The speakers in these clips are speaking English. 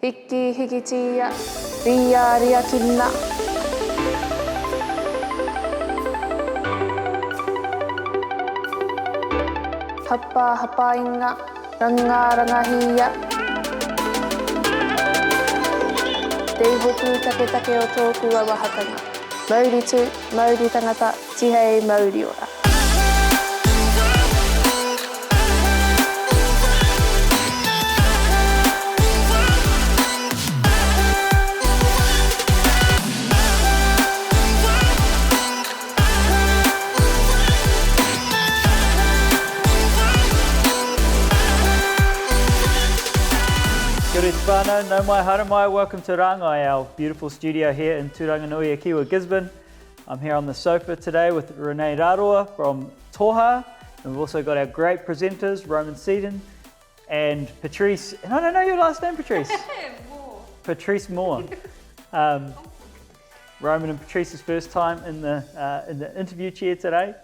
Hiki hikitia, ria ria kina. Hapa hapa inga, rangatahi. Te hoku take take o tōku awahakanga. Mauri tu, mauri tangata, tihei mauri ora. Kia ora whānau, nau mai haere mai, welcome to Rāngai, our beautiful studio here in Turanga-nui-a-kiwa, Gisborne. I'm here on the sofa today with Renee Raroa from Toha, and we've also got our great presenters, Roman Seaton and Patrice, and I don't know your last name, Patrice? Moore. Patrice Moore. Roman and Patrice's first time in the interview chair today.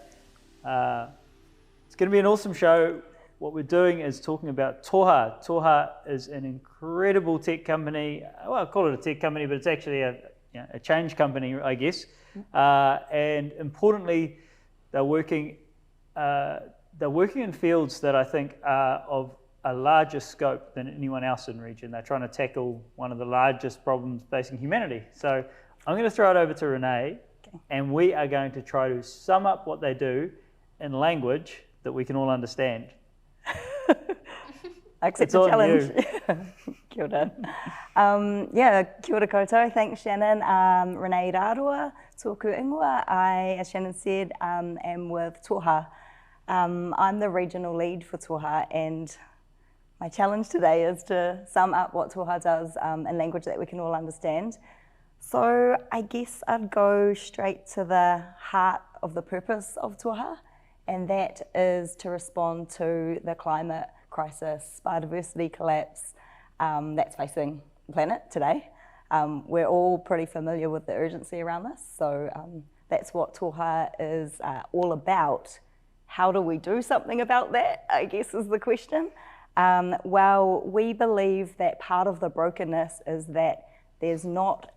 It's going to be an awesome show. What we're doing is talking about Toha. Toha is an incredible tech company. Well, I call it a tech company, but it's actually a change company, I guess. And importantly, they're working in fields that I think are of a larger scope than anyone else in the region. They're trying to tackle one of the largest problems facing humanity. So I'm going to throw it over to Renee, and we are going to try to sum up what they do in language that we can all understand. I accept the challenge. Kia ora. Kia ora koutou. Thanks, Shannon. Renee Raroa, tōku ingoa. I, as Shannon said, am with Toha. I'm the regional lead for Toha, and my challenge today is to sum up what Toha does in language that we can all understand. So I guess I'd go straight to the heart of the purpose of Toha, and that is to respond to the climate crisis, biodiversity collapse that's facing the planet today. We're all pretty familiar with the urgency around this, so that's what Toha is all about. How do we do something about that, I guess is the question. Well, we believe that part of the brokenness is that there's not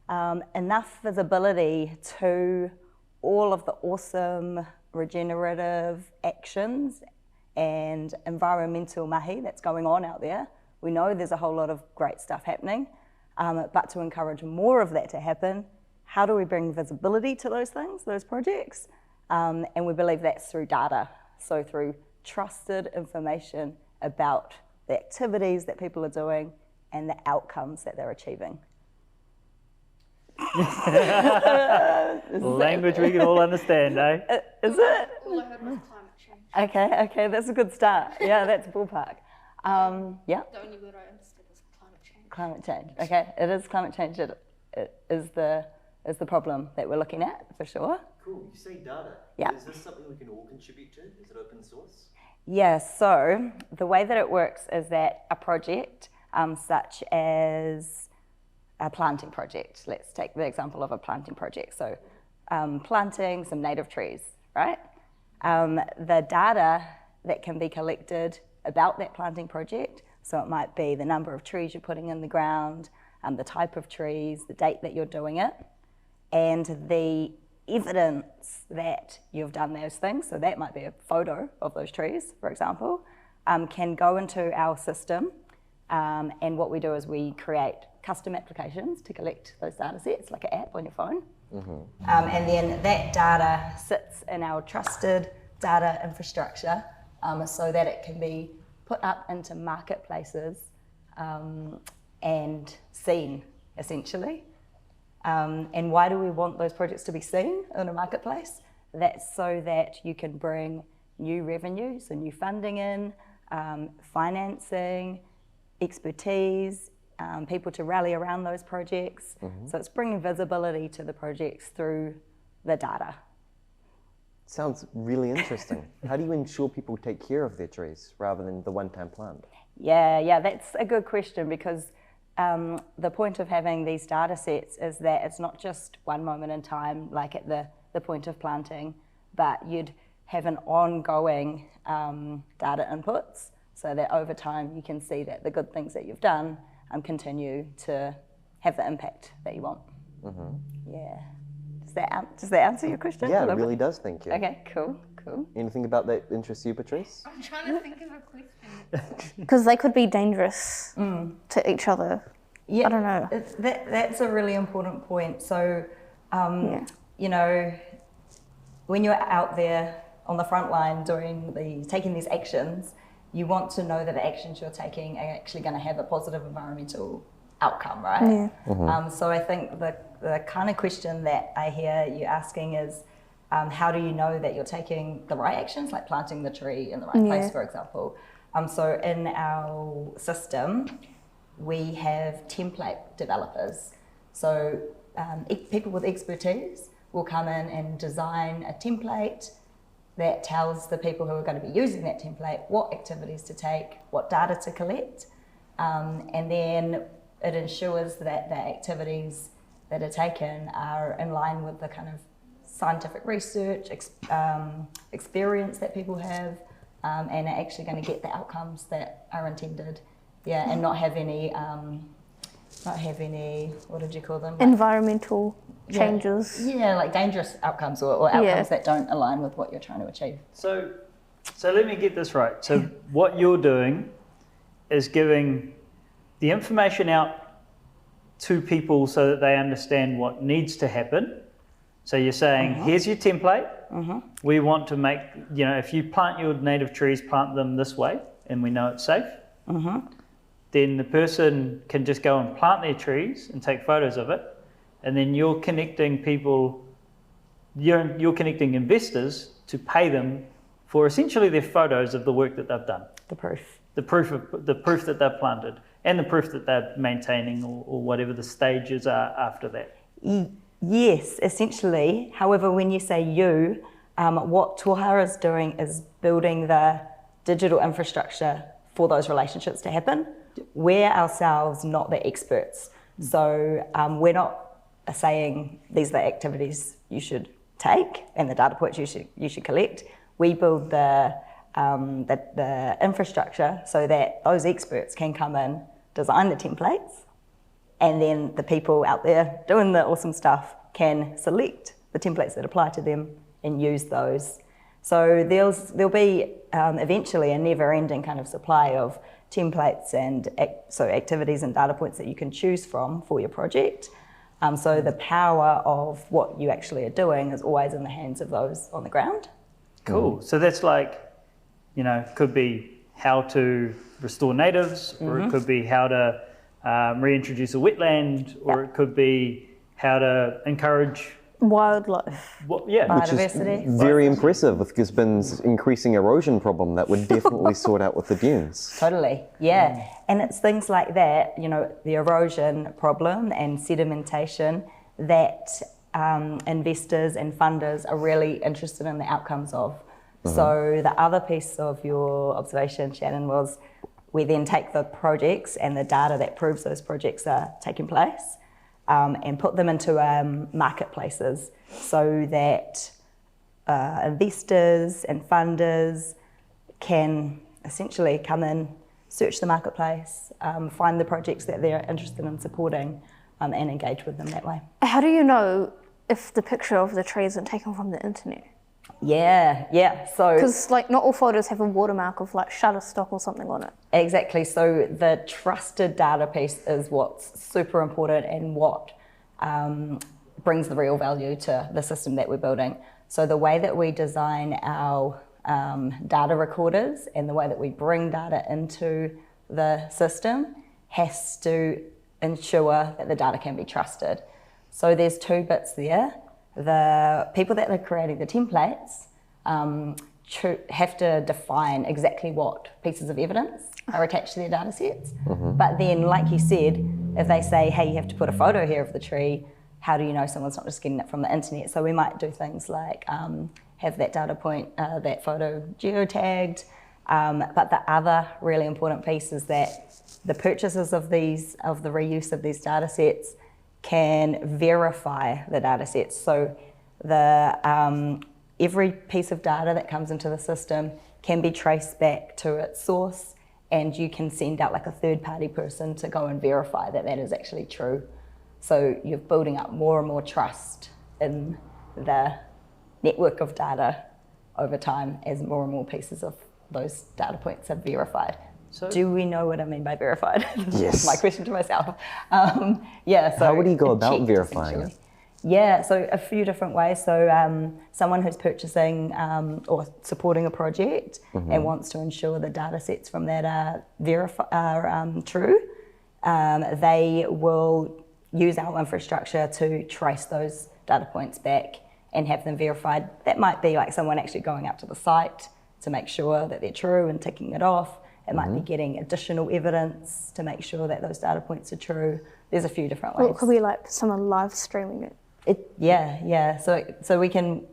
enough visibility to all of the awesome regenerative actions and environmental mahi that's going on out there. We know there's a whole lot of great stuff happening, but to encourage more of that to happen, how do we bring visibility to those things, those projects? And we believe that's through data, so through trusted information about the activities that people are doing and the outcomes that they're achieving. Language we can all understand, eh? Is it? All I heard was climate change. Okay, that's a good start. Yeah, that's ballpark. Yeah. The only word I understood was climate change. Climate change. Okay, it is climate change. It is the problem that we're looking at for sure. Cool. You say data. Yeah. Is this something we can all contribute to? Is it open source? Yeah. So the way that it works is that a project, such as a planting project. Let's take the example of a planting project. So planting some native trees, right? The data that can be collected about that planting project, so it might be the number of trees you're putting in the ground, the type of trees, the date that you're doing it, and the evidence that you've done those things, so that might be a photo of those trees, for example, can go into our system. And what we do is we create custom applications to collect those data sets, like an app on your phone. Mm-hmm. And then that data sits in our trusted data infrastructure so that it can be put up into marketplaces and seen, essentially. And why do we want those projects to be seen in a marketplace? That's so that you can bring new revenue, so new funding in, financing, expertise, people to rally around those projects. Mm-hmm. So it's bringing visibility to the projects through the data. Sounds really interesting. How do you ensure people take care of their trees rather than the one-time plant? Yeah, that's a good question, because the point of having these data sets is that it's not just one moment in time, like at the point of planting, but you'd have an ongoing data inputs, so that over time you can see that the good things that you've done continue to have the impact that you want. Yeah. Does that answer your question? Yeah, it really does, thank you. Okay, cool. Anything about that interests you, Patrice? I'm trying to think of a question. Because they could be dangerous to each other. Yeah, I don't know. That's a really important point. So, you know, when you're out there on the front line taking these actions, you want to know that the actions you're taking are actually going to have a positive environmental outcome, right? Yeah. So I think the kind of question that I hear you asking is, how do you know that you're taking the right actions, like planting the tree in the right place, for example? So in our system, we have template developers. So people with expertise will come in and design a template that tells the people who are going to be using that template what activities to take, what data to collect, and then it ensures that the activities that are taken are in line with the kind of scientific research, experience that people have, and are actually going to get the outcomes that are intended. Yeah, and not have any, what did you call them? Environmental changes. Yeah, like dangerous outcomes or outcomes that don't align with what you're trying to achieve. So let me get this right. So what you're doing is giving the information out to people so that they understand what needs to happen. So you're saying, here's your template. We want to make, if you plant your native trees, plant them this way, and we know it's safe. Then the person can just go and plant their trees and take photos of it. And then you're connecting people, you're connecting investors to pay them for essentially their photos of the work that they've done. The proof. The proof that they've planted and the proof that they're maintaining or whatever the stages are after that. Yes, essentially. However, when you say you, what Toha is doing is building the digital infrastructure for those relationships to happen. We're ourselves not the experts. So we're not saying these are the activities you should take and the data points you should collect. We build the infrastructure so that those experts can come in, design the templates, and then the people out there doing the awesome stuff can select the templates that apply to them and use those. So there'll be eventually a never-ending kind of supply of templates and activities and data points that you can choose from for your project. So the power of what you actually are doing is always in the hands of those on the ground. Cool. So that's like, could be how to restore natives, or it could be how to reintroduce a wetland, or it could be how to encourage wildlife. Biodiversity. Which is very impressive with Gisborne's increasing erosion problem that would definitely sort out with the dunes. Totally, yeah. And it's things like that, the erosion problem and sedimentation that investors and funders are really interested in the outcomes of. So the other piece of your observation, Shannon, was we then take the projects and the data that proves those projects are taking place and put them into marketplaces so that investors and funders can essentially come in, search the marketplace, find the projects that they're interested in supporting and engage with them that way. How do you know if the picture of the tree isn't taken from the internet? Yeah. So because not all photos have a watermark of Shutterstock or something on it. Exactly. So the trusted data piece is what's super important and what brings the real value to the system that we're building. So the way that we design our data recorders and the way that we bring data into the system has to ensure that the data can be trusted. So there's two bits there. The people that are creating the templates have to define exactly what pieces of evidence are attached to their data sets. But then, like you said, if they say, hey, you have to put a photo here of the tree, how do you know someone's not just getting it from the internet? So we might do things like have that data point, that photo geotagged. But the other really important piece is that the purchasers of the reuse of these data sets can verify the data sets. So every piece of data that comes into the system can be traced back to its source and you can send out like a third-party person to go and verify that that is actually true. So you're building up more and more trust in the network of data over time as more and more pieces of those data points are verified. So, do we know what I mean by verified? Yes. That's my question to myself. So how would you go about checked, verifying it? Yeah, so a few different ways. So someone who's purchasing or supporting a project and wants to ensure the data sets from that are true, they will use our infrastructure to trace those data points back and have them verified. That might be like someone actually going out to the site to make sure that they're true and ticking it off. It might be getting additional evidence to make sure that those data points are true. There's a few different ways. Or it could be like someone live streaming it. Yeah. So we can,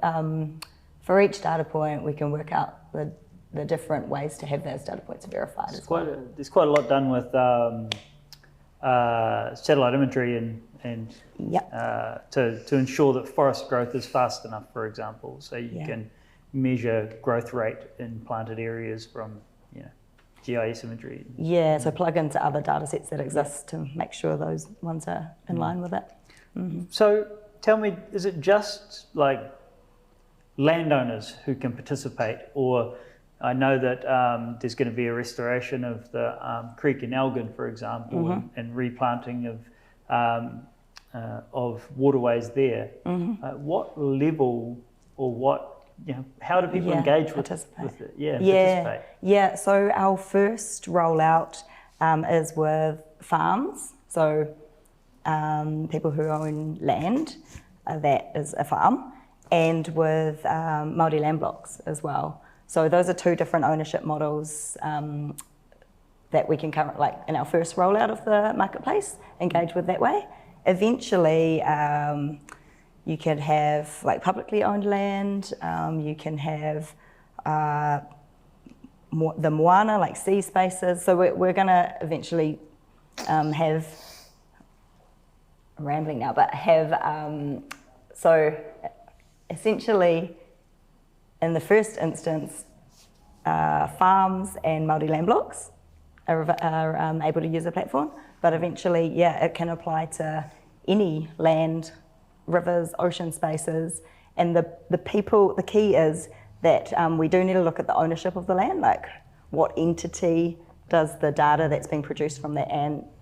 for each data point, we can work out the different ways to have those data points verified. There's quite a lot done with satellite imagery and to ensure that forest growth is fast enough, for example. So you can measure growth rate in planted areas from GIS imagery. Yeah, so plug into other data sets that exist to make sure those ones are in line with it. So tell me, is it just like landowners who can participate, or I know that there's going to be a restoration of the creek in Elgin, for example, and replanting of waterways there. What level or what, how do people engage with it? Participate. Yeah, so our first rollout is with farms, so people who own land, that is a farm, and with Māori land blocks as well. So those are two different ownership models that we can currently, like in our first rollout of the marketplace, engage with that way. Eventually, you can have like publicly owned land, you can have the moana, like sea spaces. So we're going to eventually have, I'm rambling now, but have, so essentially in the first instance, farms and Māori land blocks are able to use the platform, but eventually, it can apply to any land, rivers, ocean spaces, and the key is that we do need to look at the ownership of the land, like what entity does the data that's being produced from that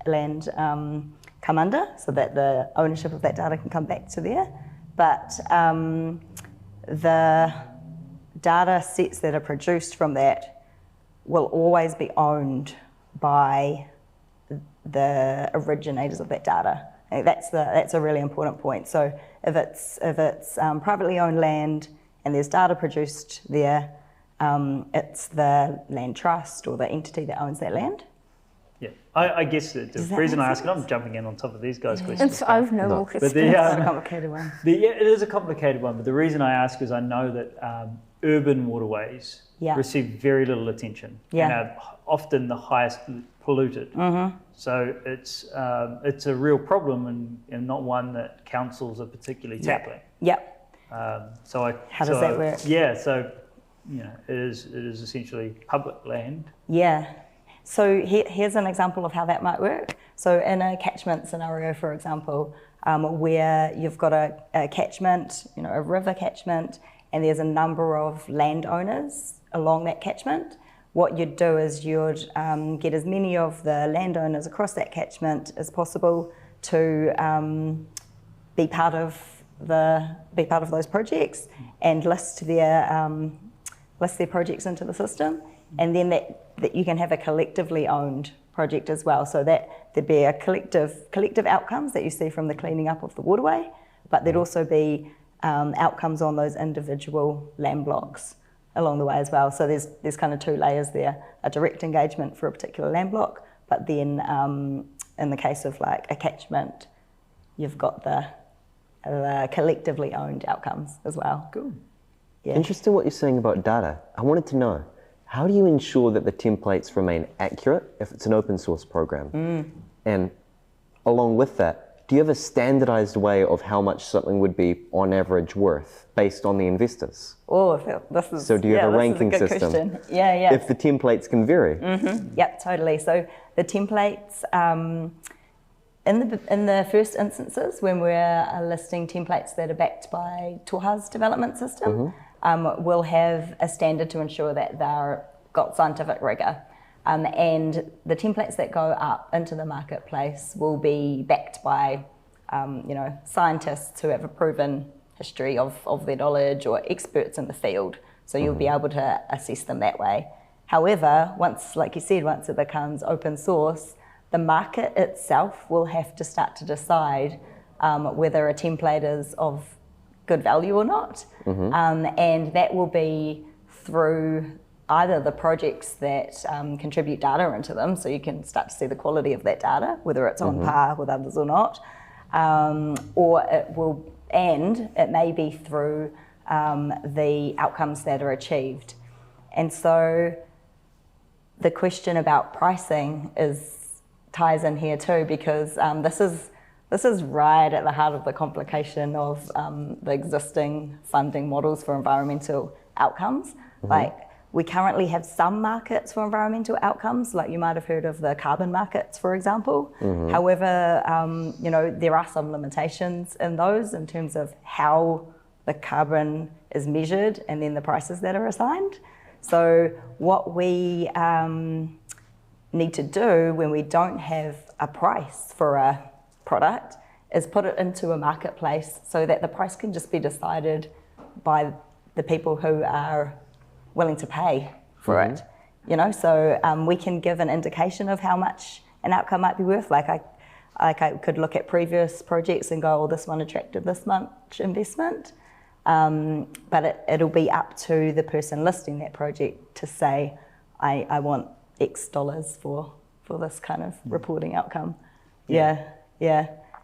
land come under, so that the ownership of that data can come back to there. But the data sets that are produced from that will always be owned by the originators of that data. And that's a really important point. So if it's privately owned land and there's data produced there, it's the land trust or the entity that owns that land. Yeah, I guess the reason I ask it, I'm jumping in on top of these guys' questions. I've no more questions. It's a complicated one. It is a complicated one, but the reason I ask is I know that urban waterways receive very little attention and are often the highest polluted. So it's a real problem and not one that councils are particularly tackling. How does that work? Yeah, so it is essentially public land. Yeah. So here's an example of how that might work. So in a catchment scenario, for example, where you've got a catchment, a river catchment, and there's a number of landowners along that catchment, what you'd do is you'd get as many of the landowners across that catchment as possible to be part of those projects and list their projects into the system, and then that you can have a collectively owned project as well, so that there'd be a collective outcomes that you see from the cleaning up of the waterway, but there'd also be outcomes on those individual land blocks along the way as well. So there's kind of two layers there: a direct engagement for a particular land block, but then in the case of like a catchment, you've got the collectively owned outcomes as well. Cool. Yeah. Interesting what you're saying about data. I wanted to know, how do you ensure that the templates remain accurate if it's an open source program? And along with that, Do you have a standardized way of how much something would be on average worth based on the investors? Oh, this is So do you have a ranking good system? Question. Yeah. If the templates can vary? Yep, totally. So the templates, in the first instances, when we're listing templates that are backed by Toha's development system, we'll have a standard to ensure that they're got scientific rigour. And the templates that go up into the marketplace will be backed by, scientists who have a proven history of their knowledge or experts in the field. So you'll be able to assess them that way. However, once, like you said, once it becomes open source, the market itself will have to start to decide whether a template is of good value or not. And that will be through either the projects that contribute data into them, so you can start to see the quality of that data, whether it's on par with others or not, or it may be through the outcomes that are achieved. And so the question about pricing ties in here too, because this is right at the heart of the complication of the existing funding models for environmental outcomes. Like, we currently have some markets for environmental outcomes, like you might have heard of the carbon markets, for example. However, there are some limitations in those in terms of how the carbon is measured and then the prices that are assigned. So what we need to do when we don't have a price for a product is put it into a marketplace so that the price can just be decided by the people who are willing to pay for it. So we can give an indication of how much an outcome might be worth. Like I could look at previous projects and go, this one attracted this much investment. But it'll be up to the person listing that project to say, I want X dollars for this kind of reporting outcome. Yeah.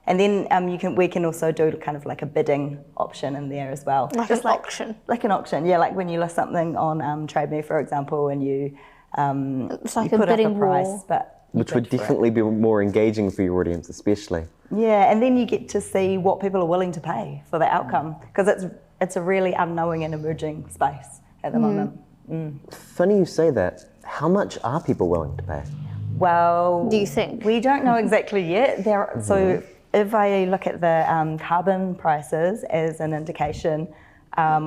And then we can also do kind of like a bidding option in there as well. Like an auction. Like an auction, yeah. Like when you list something on TradeMe, for example, and you it's like you a put up bidding a price, war. but Which would definitely be more engaging for your audience, especially. Yeah, and then you get to see what people are willing to pay for the outcome, because it's a really unknowing and emerging space at the moment. Funny you say that. How much are people willing to pay? Well, Do you think? We don't know exactly yet. So if I look at the carbon prices as an indication,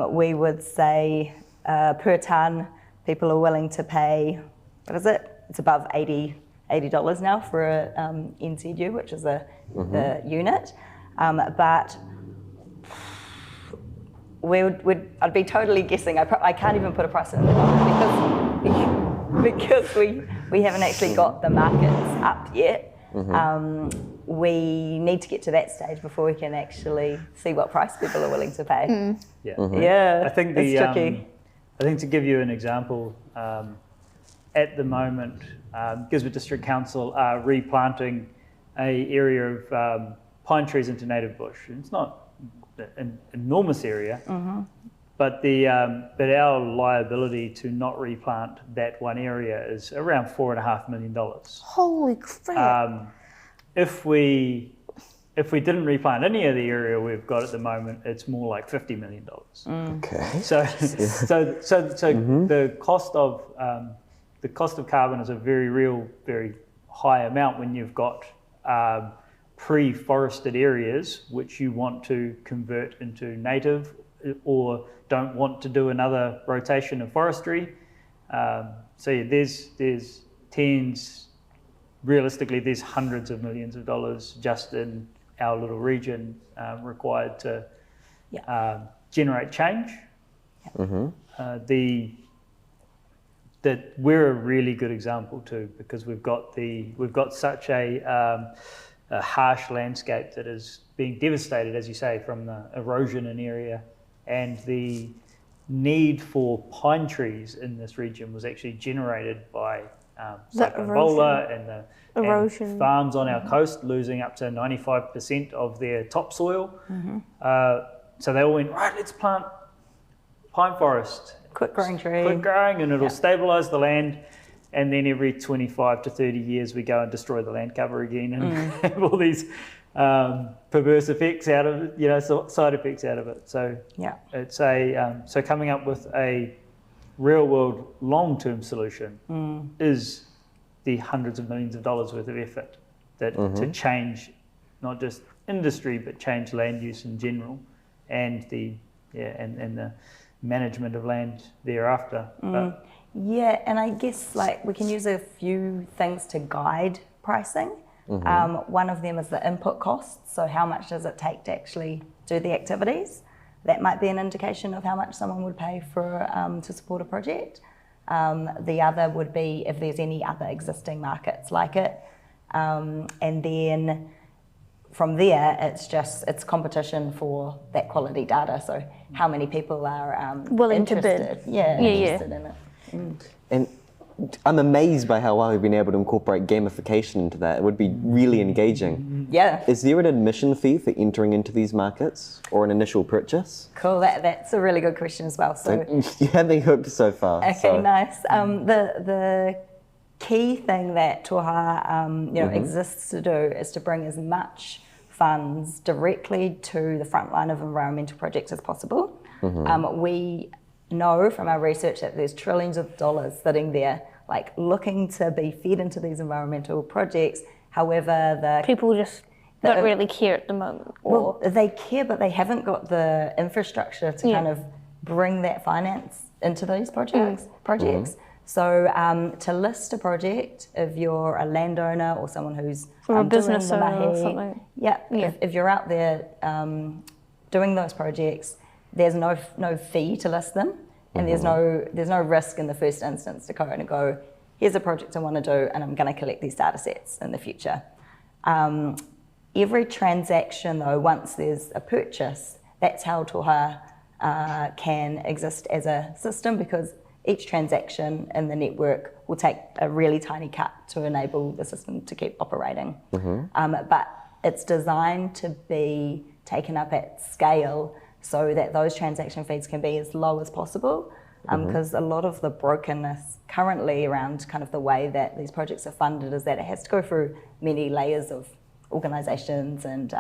we would say per tonne, people are willing to pay, what is it? It's above $80 now for a NZU, which is a unit. But I'd be totally guessing. I can't even put a price in the moment because we haven't actually got the markets up yet. We need to get to that stage before we can actually see what price people are willing to pay. Yeah, I think it's tricky. I think to give you an example, at the moment, Gisborne District Council are replanting an area of pine trees into native bush. It's not an enormous area, but our liability to not replant that one area is around $4.5 million. Holy crap. If we didn't replant any of the area we've got at the moment, it's more like $50 million. Okay. So the cost of carbon is a very real, very high amount when you've got pre-forested areas which you want to convert into native or don't want to do another rotation of forestry. There's tens, realistically there's hundreds of millions of dollars just in our little region required to generate change. That we're a really good example too, because we've got such a harsh landscape that is being devastated, as you say, from the erosion in area, and the need for pine trees in this region was actually generated by Cyclone Bola and the erosion. And farms on our coast losing up to 95% of their topsoil. So they all went, right, let's plant pine forest. Quick growing tree. Quick growing, and it'll stabilise the land. and then every 25 to 30 years we go and destroy the land cover again and have all these perverse effects out of it, you know, side effects out of it. So it's so coming up with a real world long-term solution is the hundreds of millions of dollars worth of effort that to change not just industry but change land use in general and the management of land thereafter. Yeah, and I guess like we can use a few things to guide pricing. One of them is the input costs. So how much does it take to actually do the activities? That might be an indication of how much someone would pay for to support a project. The other would be if there's any other existing markets like it. And then from there, it's competition for that quality data. So how many people are willing interested? to bid. Interested in it. And I'm amazed by how well we've been able to incorporate gamification into that. It would be really engaging. Yeah. Is there an admission fee for entering into these markets or an initial purchase? Cool, that's a really good question as well. So you have me hooked so far. Okay, so. nice. The key thing that Toha exists to do is to bring as much funds directly to the front line of environmental projects as possible. We know from our research that there's trillions of dollars sitting there, like looking to be fed into these environmental projects. However, the People just don't really care at the moment. Or well, they care, but they haven't got the infrastructure to kind of bring that finance into those projects. So to list a project, if you're a landowner or someone who's a business doing the owner or mahi, something. if you're out there doing those projects, there's no fee to list them, and there's no risk in the first instance to go and go, here's a project I want to do, and I'm going to collect these data sets in the future. Every transaction, though, once there's a purchase, that's how Toha can exist as a system, because each transaction in the network will take a really tiny cut to enable the system to keep operating. But it's designed to be taken up at scale so that those transaction fees can be as low as possible, because a lot of the brokenness currently around kind of the way that these projects are funded is that it has to go through many layers of organisations and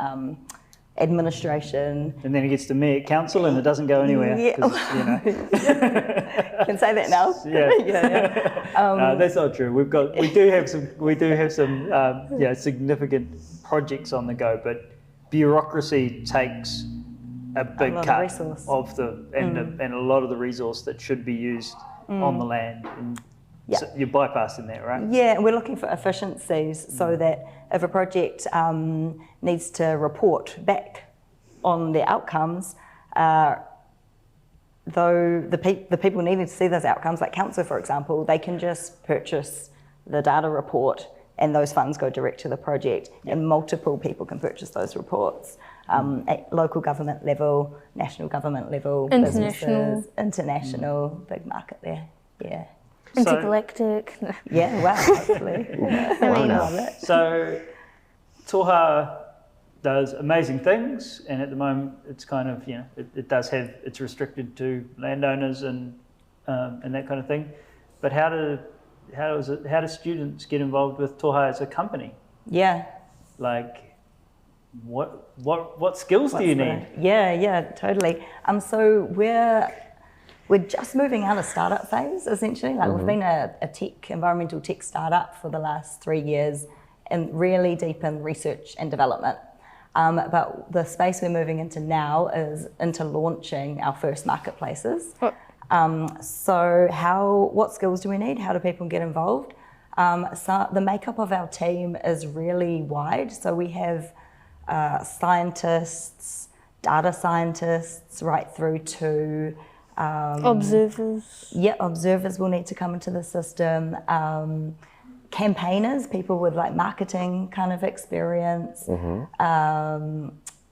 administration. And then it gets to me at council and it doesn't go anywhere. Yeah. 'Cause, you know. Can say that now. No, that's not true. We do have some significant projects on the go, but bureaucracy takes a big lot of cut resource. of and a lot of the resource that should be used on the land. And so you're bypassing that, right? Yeah, and we're looking for efficiencies so that if a project needs to report back on the outcomes, though the people needing to see those outcomes, like council, for example, they can just purchase the data report and those funds go direct to the project, and multiple people can purchase those reports at local government level, national government level, businesses, international, big market there. Yeah. intergalactic. Yeah, wow, hopefully. I love it. So Toha does amazing things, and at the moment it's kind of, it's restricted to landowners and that kind of thing. But how do students get involved with Toha as a company? Yeah. Like, what skills do you need? Yeah, totally. So we're just moving out of startup phase, essentially. Like we've been a environmental tech startup for the last 3 years, and really deep in research and development. But the space we're moving into now is into launching our first marketplaces. So what skills do we need? How do people get involved? So the makeup of our team is really wide. So we have scientists, data scientists, right through to observers. Yeah, observers will need to come into the system. Campaigners, people with like marketing kind of experience,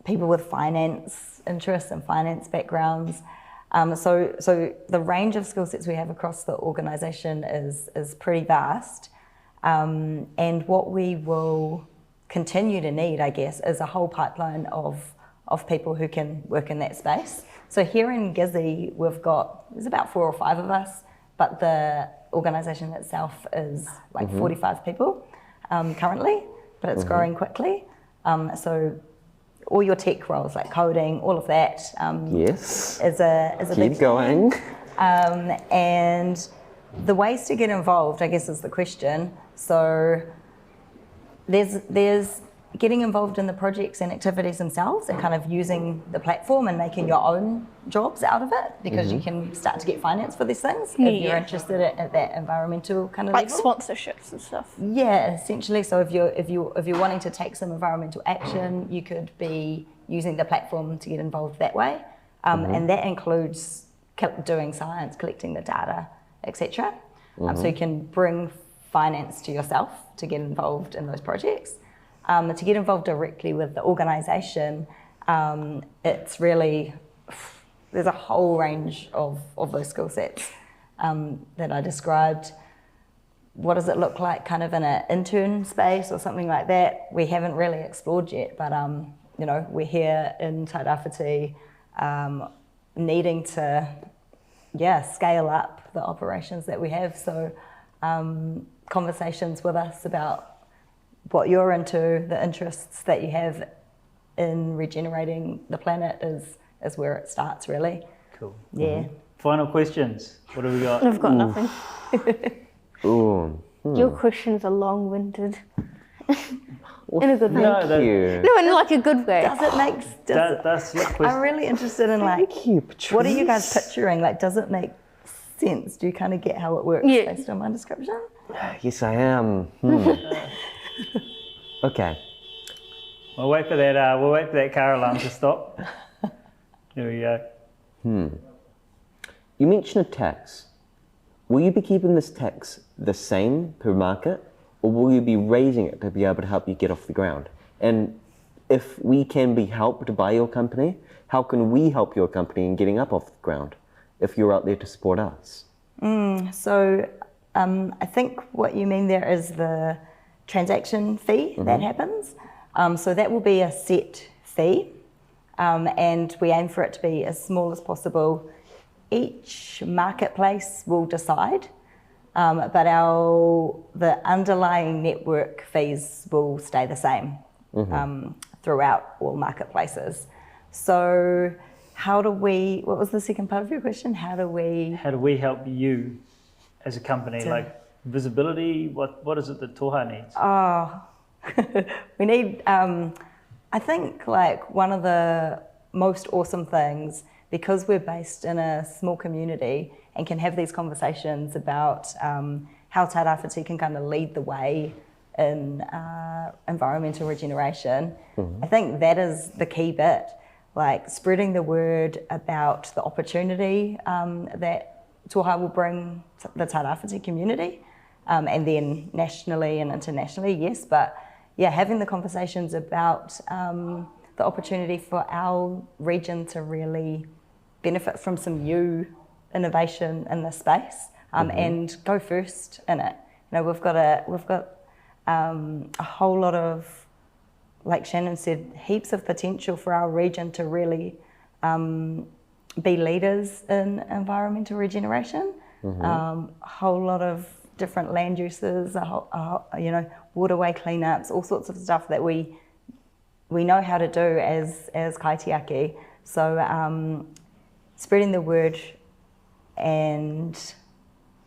people with finance interests and finance backgrounds. So the range of skill sets we have across the organisation is pretty vast. And what we will continue to need, I guess, is a whole pipeline of people who can work in that space. So here in Gizzy, there's about 4 or 5 of us, but the organisation itself is like 45 people currently, but it's growing quickly. So all your tech roles, like coding, all of that, Yes. is a big Keep going. and the ways to get involved, I guess, is the question. So there's getting involved in the projects and activities themselves and kind of using the platform and making your own jobs out of it, because you can start to get finance for these things if you're interested at that environmental kind of Like level. sponsorships and stuff. Yeah, essentially. So if you're wanting to take some environmental action, you could be using the platform to get involved that way, and that includes doing science, collecting the data, etc. So you can bring finance to yourself to get involved in those projects. To get involved directly with the organisation, it's really, there's a whole range of those skill sets that I described. What does it look like kind of in an intern space or something like that? We haven't really explored yet, but you know, we're here in Tairāwhiti needing to scale up the operations that we have. So conversations with us about what you're into, the interests that you have in regenerating the planet is where it starts, really. Cool. Yeah. Final questions. What have we got? I've got nothing. Ooh. Your questions are long-winded. In a good way. No, Thank you. No, in like a good way. Does it make that's your question. I'm really interested in like, Thank you, Patrice. what are you guys picturing? Like, does it make sense? Do you kind of get how it works Yeah. based on my description? Yes, I am. Okay. We'll wait for that car alarm to stop. There we go. You mentioned a tax. Will you be keeping this tax the same per market, or will you be raising it to be able to help you get off the ground? And if we can be helped by your company, how can we help your company in getting up off the ground if you're out there to support us? So I think what you mean there is the transaction fee that happens. So that will be a set fee, and we aim for it to be as small as possible. Each marketplace will decide, but the underlying network fees will stay the same throughout all marketplaces. So what was the second part of your question? How do we help you as a company? Like visibility, what is it that Toha needs? We need, I think like one of the most awesome things, because we're based in a small community and can have these conversations about how Tairāwhiti can kind of lead the way in environmental regeneration, I think that is the key bit, like spreading the word about the opportunity that Toha will bring to the Tairāwhiti community, and then nationally and internationally, yes, but yeah, having the conversations about the opportunity for our region to really benefit from some new innovation in this space, and go first in it. You know, we've got a whole lot of, like Shannon said, heaps of potential for our region to really be leaders in environmental regeneration. A whole lot of different land uses, you know, waterway cleanups, all sorts of stuff that we know how to do as kaitiaki. So spreading the word, and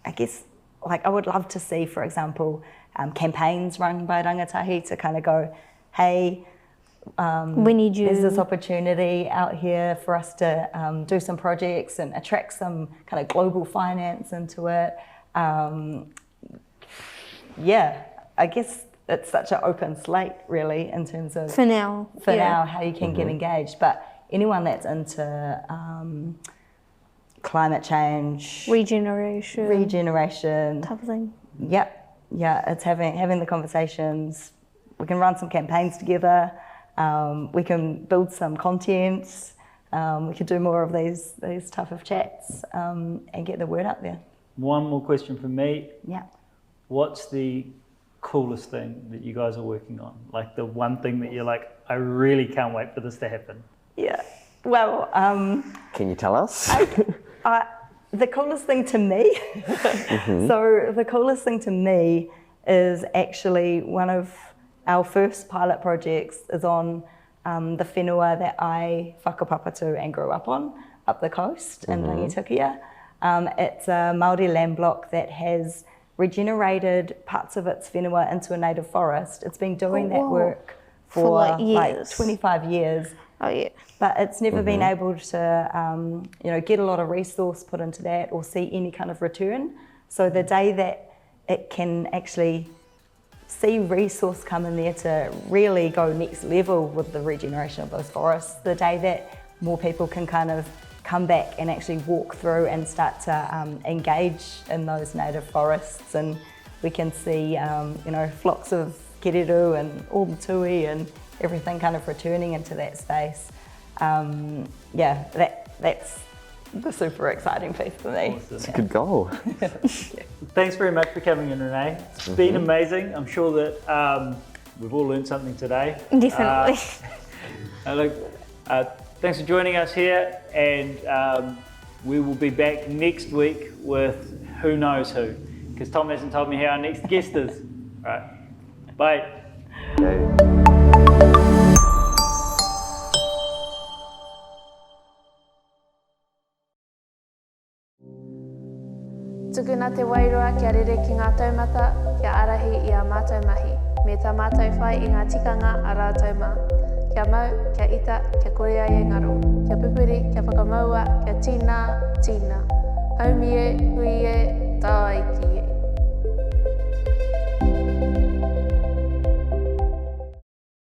I guess like I would love to see, for example, campaigns run by rangatahi to kind of go, hey, we need you. There's this opportunity out here for us to do some projects and attract some kind of global finance into it. Yeah, I guess it's such an open slate, really, in terms of For now, how you can get engaged. But anyone that's into climate change, regeneration, type of thing. Yep, yeah, it's having the conversations. We can run some campaigns together. We can build some content. We could do more of these type of chats and get the word out there. One more question from me. Yeah. What's the coolest thing that you guys are working on? Like the one thing that you're like, I really can't wait for this to happen. Yeah. Well, Can you tell us? The coolest thing to me, so the coolest thing to me is actually one of our first pilot projects is on the whenua that I whakapapatu and grew up on, up the coast in Rangatahi. It's a Māori land block that has regenerated parts of its whenua into a native forest. It's been doing that work for like 25 years. Oh yeah. But it's never been able to, get a lot of resource put into that or see any kind of return. So the day that it can actually see resource come in there to really go next level with the regeneration of those forests, the day that more people can kind of come back and actually walk through and start to engage in those native forests, and we can see, flocks of kereru and all the tui and everything kind of returning into that space. That's the super exciting piece for me. It's a good goal. Thanks very much for coming in, Renee. It's been amazing. I'm sure that we've all learned something today. Definitely. Thanks for joining us here, and we will be back next week with who knows who, because Tom hasn't told me who our next guest is. All right, bye. Tukuna te wairoa kia rere ki ngā taumata, kia arahi i a mātou mahi, me tā mātou whai i ngā tikanga a rātou mā. Kia mau, kia ita, kia korea e ngaro, kia pupuri, kia whakamaua, kia tīnā, tīnā. Haumie, hui e,